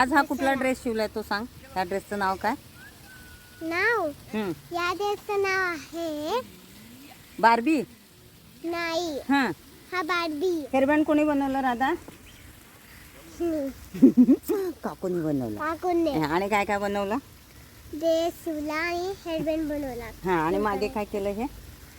आज हा कुठला ड्रेस शिवलाय तो सांग. त्या ड्रेसचं नाव काय? नाव या ड्रेसचं नाव आहे बार्बी. नाही, हा, हा बार्बी. हेअरबँड कोणी बनवलं? राधा काकूनी बनवलं. काकूने आणि काय काय बनवलं? ड्रेस शिवला आणि हेअरबँड बनवला. हा, आणि मागे काय केलं हे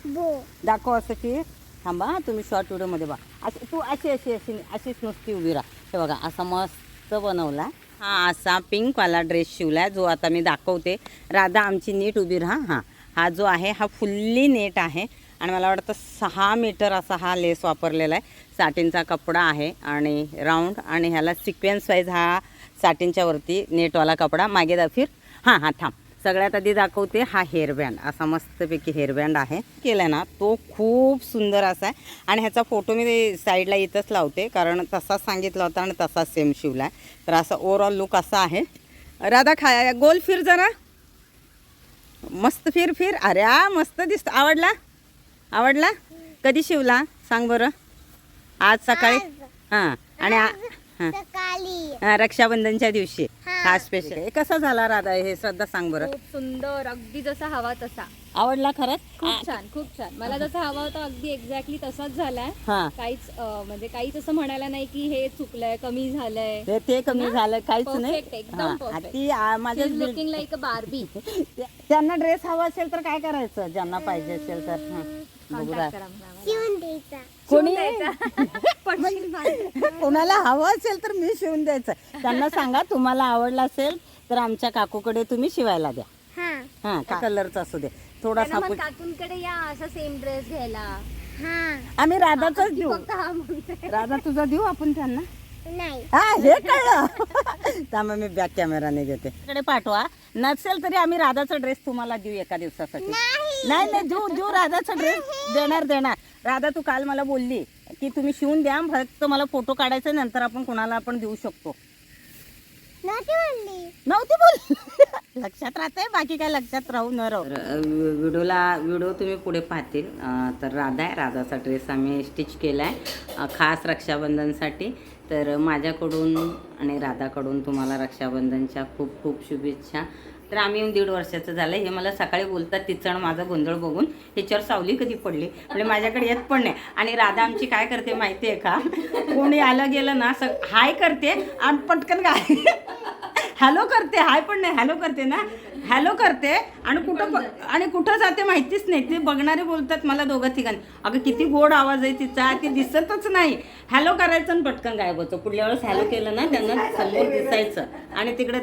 बो दाखव. असं की थांबा, तुम्ही शॉर्ट व्हिडिओमध्ये बघा. असं तू अशी अशी अशी अशीच नुसती उभी राहा. हे बघा असा मस्त बनवला. हा असा पिंकवाला ड्रेस शिवला जो आता मी दाखवते. राधा आमची नीट उभी राहा. हां, हा जो आहे हा फुल्ली नेट आहे आणि मला वाटतं 6 मीटर असा हा लेस वापरलेला आहे. साटिनचा कपडा आहे आणि राऊंड, आणि ह्याला सिक्वेन्स वाईज हा साटिनच्या वरती नेटवाला कपडा. मागे फिर. हां हां थांब, सगळ्यात आधी दाखवते. हा हेअरबँड असा मस्तपैकी हेअरबँड आहे केला ना, तो खूप सुंदर असा आहे. आणि ह्याचा फोटो मी साईडला इथंच लावते कारण तसाच सांगितला होता आणि तसाच सेम शिवला आहे. तर असा ओव्हरऑल लुक असा आहे. राधा खाया गोल फिर जरा, मस्त फिर फिर. अरे मस्त दिसतो. आवडला? आवडला? कधी शिवला सांग बरं? आज सकाळी. हां, आणि सकाळी रक्षाबंधनच्या दिवशी हा. हा स्पेशल. हे कसा झाला राधा? हे श्रद्धा सांग बरं. खूप सुंदर, अगदी जसा हवा तसा. आवडला खरंच? खूप छान, खूप छान. मला जसा हवा होता अगदी एक्झॅक्टली तसाच झालाय. हां, काहीच म्हणजे काहीच असं म्हणायला नाही की हे चुकलंय, कमी झालंय. ते कमी झालं काहीच नाही. Perfect, एकदम हां, perfect. ती माझ्या लुकिंग लाईक अ बार्बी. त्यांना ड्रेस हवा असेल तर काय करायचं? ज्यांना पाहिजे असेल तर बघू रा- शिवून द्यायचा. कोणी पडशील मागे. कोणाला हवं असेल तर मी शिवून द्यायचं. त्यांना सांगा तुम्हाला आवडला असेल तर आमच्या काकूकडे तुम्ही शिवायला द्या. हा हां, कलरचा असू दे थोडासा. त्यांना मग काकूंकडे या असा सेम ड्रेस घ्यायला. हा आम्ही राधाचाच देऊ. फक्त हा म्हणते. राधा तुझा देऊ आपण त्यांना. नाही. हा, हे कळलं. त्यामुळे मी बॅक कॅमेराने घेते. इकडे पाठवा. नसेल तरी आम्ही राधाचा ड्रेस तुम्हाला देऊ एका दिवसासाठी. नाही नाही, देऊ राधाचा ड्रेस देणार. राधा तू काल मला बोलली की तुम्ही शिवून द्या, फक्त मला फोटो काढायचा, नंतर आपण कोणाला आपण देऊ शकतो. नव्हती बोल. लक्षात राहते, बाकी काय लक्षात राहू न राहू. व्हिडिओ तुम्ही पुढे पाहतील. तर राधाचा ड्रेस आम्ही स्टिच केला आहे खास रक्षाबंधनसाठी. तर माझ्याकडून आणि राधाकडून तुम्हाला रक्षाबंधनच्या खूप खूप शुभेच्छा. तर आम्ही येऊन 1.5 वर्षाचं झालं. हे मला सकाळी बोलतात तिचं आणि माझा गोंधळ बघून ह्याच्यावर सावली कधी पडली म्हणजे माझ्याकडे येत पण नाही. आणि राधा आमची काय करते माहिती आहे का? कोणी आलं गेलं ना हाय करते आणि पटकन काय हॅलो करते. हाय पण नाही, हॅलो करते ना, हॅलो करते आणि कुठं जाते माहितीच नाही. ते बघणारे बोलतात मला 2-3, अगं किती गोड आवाज आहे तिचा, ती दिसतच नाही. हॅलो करायचं आणि पटकन गायब होतं. पुढल्या वेळेस हॅलो केलं ना त्यांना समोर दिसायचं आणि तिकडे